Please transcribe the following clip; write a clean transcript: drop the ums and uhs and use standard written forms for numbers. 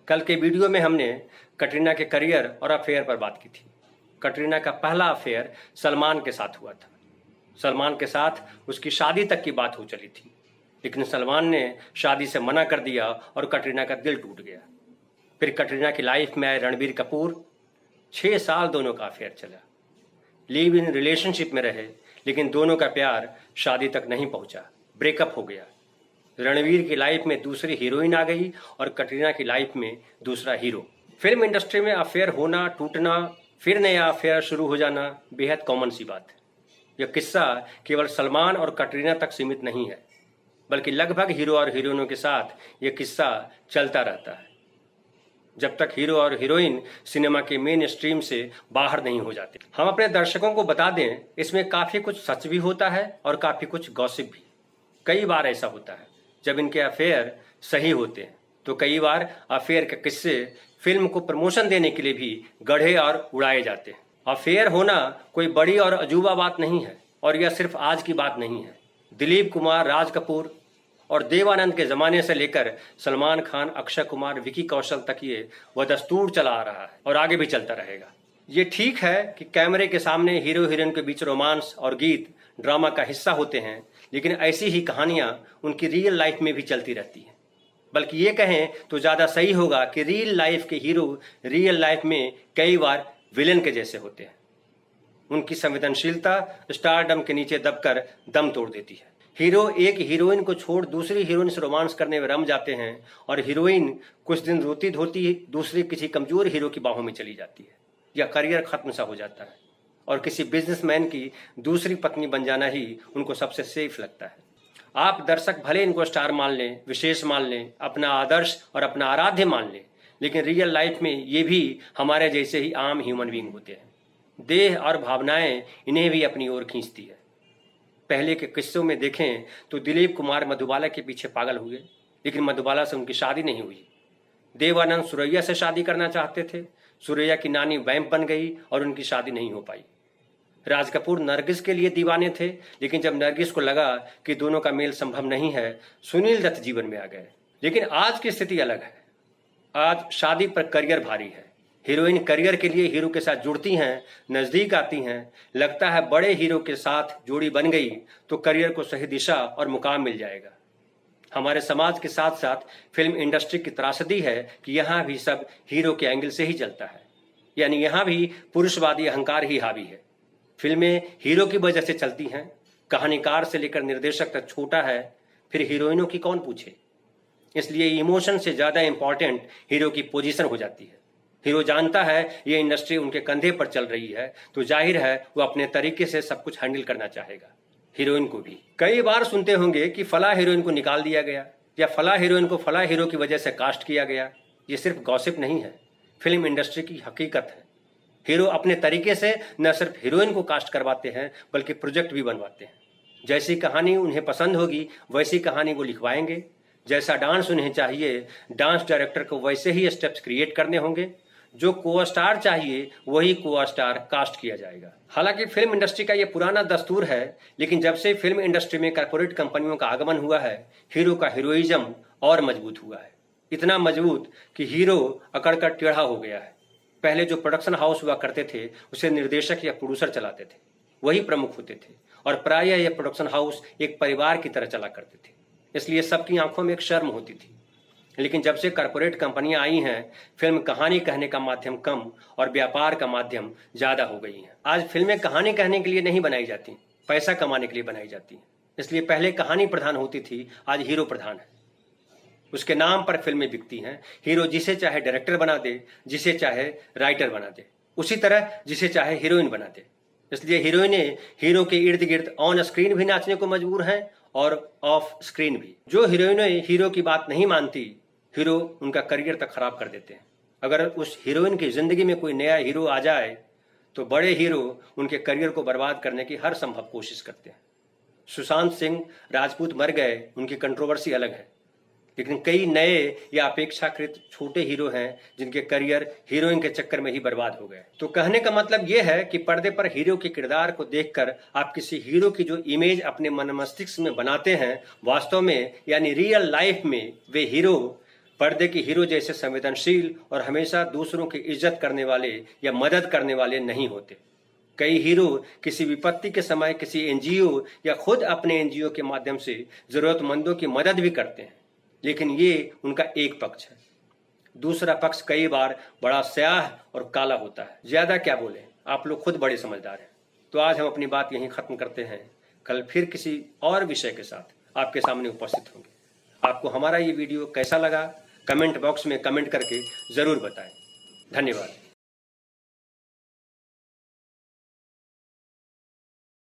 कल के वीडियो में हमने कटरीना के करियर और अफेयर पर बात की थी। कटरीना का पहला अफेयर सलमान के साथ हुआ था। सलमान के साथ उसकी शादी तक की बात हो चली थी, लेकिन सलमान ने शादी से मना कर दिया और कटरीना का दिल टूट गया। फिर कटरीना की लाइफ में आए रणबीर कपूर। 6 साल दोनों का अफेयर चला। लिव इन रिलेशनशिप में रहे, लेकिन दोनों का प्यार शादी तक नहीं पहुंचा, ब्रेकअप हो गया। रणवीर की लाइफ में दूसरी हीरोइन आ गई और कटरीना की लाइफ में दूसरा हीरो। फिल्म इंडस्ट्री में अफेयर होना, टूटना, फिर नया अफेयर शुरू हो जाना बेहद कॉमन सी बात है। यह किस्सा केवल सलमान और कटरीना तक सीमित नहीं है, बल्कि लगभग हीरो और हीरोइनों के साथ यह किस्सा चलता रहता है, जब तक हीरो और हीरोइन सिनेमा के मेन स्ट्रीम से बाहर नहीं हो जाते। हम अपने दर्शकों को बता दें, इसमें काफी कुछ सच भी होता है और काफी कुछ गॉसिप भी। कई बार ऐसा होता है जब इनके अफेयर सही होते हैं, तो कई बार अफेयर के किस्से फिल्म को प्रमोशन देने के लिए भी गढ़े और उड़ाए जाते हैं। अफेयर होना कोई बड़ी और अजूबा बात नहीं है, और यह सिर्फ आज की बात नहीं है। दिलीप कुमार, राज कपूर और देवानंद के जमाने से लेकर सलमान खान, अक्षय कुमार, विकी कौशल तक ये वह दस्तूर चला आ रहा है और आगे भी चलता रहेगा। ये ठीक है कि कैमरे के सामने हीरो हीरोइन के बीच रोमांस और गीत ड्रामा का हिस्सा होते हैं, लेकिन ऐसी ही कहानियां उनकी रियल लाइफ में भी चलती रहती हैं। बल्कि ये कहें तो ज्यादा सही होगा कि रियल लाइफ के हीरो रियल लाइफ में कई बार विलेन के जैसे होते हैं। उनकी संवेदनशीलता स्टारडम के नीचे दबकर दम तोड़ देती है। हीरो एक हीरोइन को छोड़ दूसरी हीरोइन से रोमांस करने में रम जाते हैं, और हीरोइन कुछ दिन रोती धोती दूसरी किसी कमजोर हीरो की बाहों में चली जाती है, या करियर खत्म सा हो जाता है, और किसी बिजनेसमैन की दूसरी पत्नी बन जाना ही उनको सबसे सेफ लगता है। आप दर्शक भले इनको स्टार मान लें, विशेष मान लें, अपना आदर्श और अपना आराध्य मान लें, लेकिन रियल लाइफ में ये भी हमारे जैसे ही आम ह्यूमन बीइंग होते हैं। देह और भावनाएं इन्हें भी अपनी ओर खींचती है। पहले के किस्सों में देखें तो दिलीप कुमार मधुबाला के पीछे पागल हुए, लेकिन मधुबाला से उनकी शादी नहीं हुई। देवानंद सुरैया से शादी करना चाहते थे, सुरैया की नानी वैम्प बन गई और उनकी शादी नहीं हो पाई। राज कपूर नरगिस के लिए दीवाने थे, लेकिन जब नरगिस को लगा कि दोनों का मेल संभव नहीं है, सुनील दत्त जीवन में आ गए। लेकिन आज की स्थिति अलग है। आज शादी पर करियर भारी है। हीरोइन करियर के लिए हीरो के साथ जुड़ती हैं, नजदीक आती हैं, लगता है बड़े हीरो के साथ जोड़ी बन गई तो करियर को सही दिशा और मुकाम मिल जाएगा। हमारे समाज के साथ साथ फिल्म इंडस्ट्री की त्रासदी है कि यहाँ भी सब हीरो के एंगल से ही चलता है, यानी यहाँ भी पुरुषवादी अहंकार ही हावी है। फिल्में हीरो की वजह से चलती हैं, कहानीकार से लेकर निर्देशक तक छोटा है, फिर हीरोइनों की कौन पूछे। इसलिए इमोशन से ज्यादा इंपॉर्टेंट हीरो की पोजीशन हो जाती है। हीरो जानता है ये इंडस्ट्री उनके कंधे पर चल रही है, तो जाहिर है वो अपने तरीके से सब कुछ हैंडल करना चाहेगा। हीरोइन को भी कई बार सुनते होंगे कि फला हीरोइन को निकाल दिया गया, या फला हीरोइन को फला हीरो की वजह से कास्ट किया गया। ये सिर्फ गॉसिप नहीं है, फिल्म इंडस्ट्री की हकीकत है। हीरो अपने तरीके से न सिर्फ हीरोइन को कास्ट करवाते हैं, बल्कि प्रोजेक्ट भी बनवाते हैं। जैसी कहानी उन्हें पसंद होगी वैसी कहानी वो लिखवाएंगे। जैसा डांस उन्हें चाहिए, डांस डायरेक्टर को वैसे ही स्टेप्स क्रिएट करने होंगे। जो को स्टार चाहिए वही को स्टार कास्ट किया जाएगा। हालांकि फिल्म इंडस्ट्री का यह पुराना दस्तूर है, लेकिन जब से फिल्म इंडस्ट्री में कॉर्पोरेट कंपनियों का आगमन हुआ है, हीरो का हीरोइज्म और मजबूत हुआ है। इतना मजबूत कि हीरो अकड़कर टेढ़ा हो गया है। पहले जो प्रोडक्शन हाउस हुआ करते थे उसे निर्देशक या प्रोड्यूसर चलाते थे, वही प्रमुख होते थे, और प्रायः यह प्रोडक्शन हाउस एक परिवार की तरह चला करते थे। इसलिए सबकी आंखों में एक शर्म होती थी। लेकिन जब से कॉर्पोरेट कंपनियां आई हैं, फिल्म कहानी कहने का माध्यम कम और व्यापार का माध्यम ज्यादा हो गई हैं। आज फिल्में कहानी कहने के लिए नहीं बनाई जाती, पैसा कमाने के लिए बनाई जाती हैं। इसलिए पहले कहानी प्रधान होती थी, आज हीरो प्रधान है। उसके नाम पर फिल्में बिकती हैं। हीरो जिसे चाहे डायरेक्टर बना दे, जिसे चाहे राइटर बना दे, उसी तरह जिसे चाहे हीरोइन बना दे। इसलिए हीरोइनें हीरो के इर्द गिर्द ऑन स्क्रीन भी नाचने को मजबूर हैं और ऑफ स्क्रीन भी। जो हीरोइनें हीरो की बात नहीं मानती, हीरो उनका करियर तक खराब कर देते हैं। अगर उस हीरोइन की जिंदगी में कोई नया हीरो आ जाए तो बड़े हीरो उनके करियर को बर्बाद करने की हर संभव कोशिश करते हैं। सुशांत सिंह राजपूत मर गए, उनकी कंट्रोवर्सी अलग है, लेकिन कई नए या अपेक्षाकृत छोटे हीरो हैं जिनके करियर हीरोइन के चक्कर में ही बर्बाद हो गए। तो कहने का मतलब यह है कि पर्दे पर हीरो के किरदार को देखकर आप किसी हीरो की जो इमेज अपने मन मस्तिष्क में बनाते हैं, वास्तव में यानी रियल लाइफ में वे हीरो पर्दे की हीरो जैसे संवेदनशील और हमेशा दूसरों की इज्जत करने वाले या मदद करने वाले नहीं होते। कई हीरो किसी विपत्ति के समय किसी एनजीओ या खुद अपने एनजीओ के माध्यम से जरूरतमंदों की मदद भी करते हैं, लेकिन ये उनका एक पक्ष है। दूसरा पक्ष कई बार बड़ा स्याह और काला होता है। ज्यादा क्या बोले, आप लोग खुद बड़े समझदार हैं। तो आज हम अपनी बात यहीं खत्म करते हैं। कल फिर किसी और विषय के साथ आपके सामने उपस्थित होंगे। आपको हमारा ये वीडियो कैसा लगा कमेंट बॉक्स में कमेंट करके जरूर बताएं। धन्यवाद।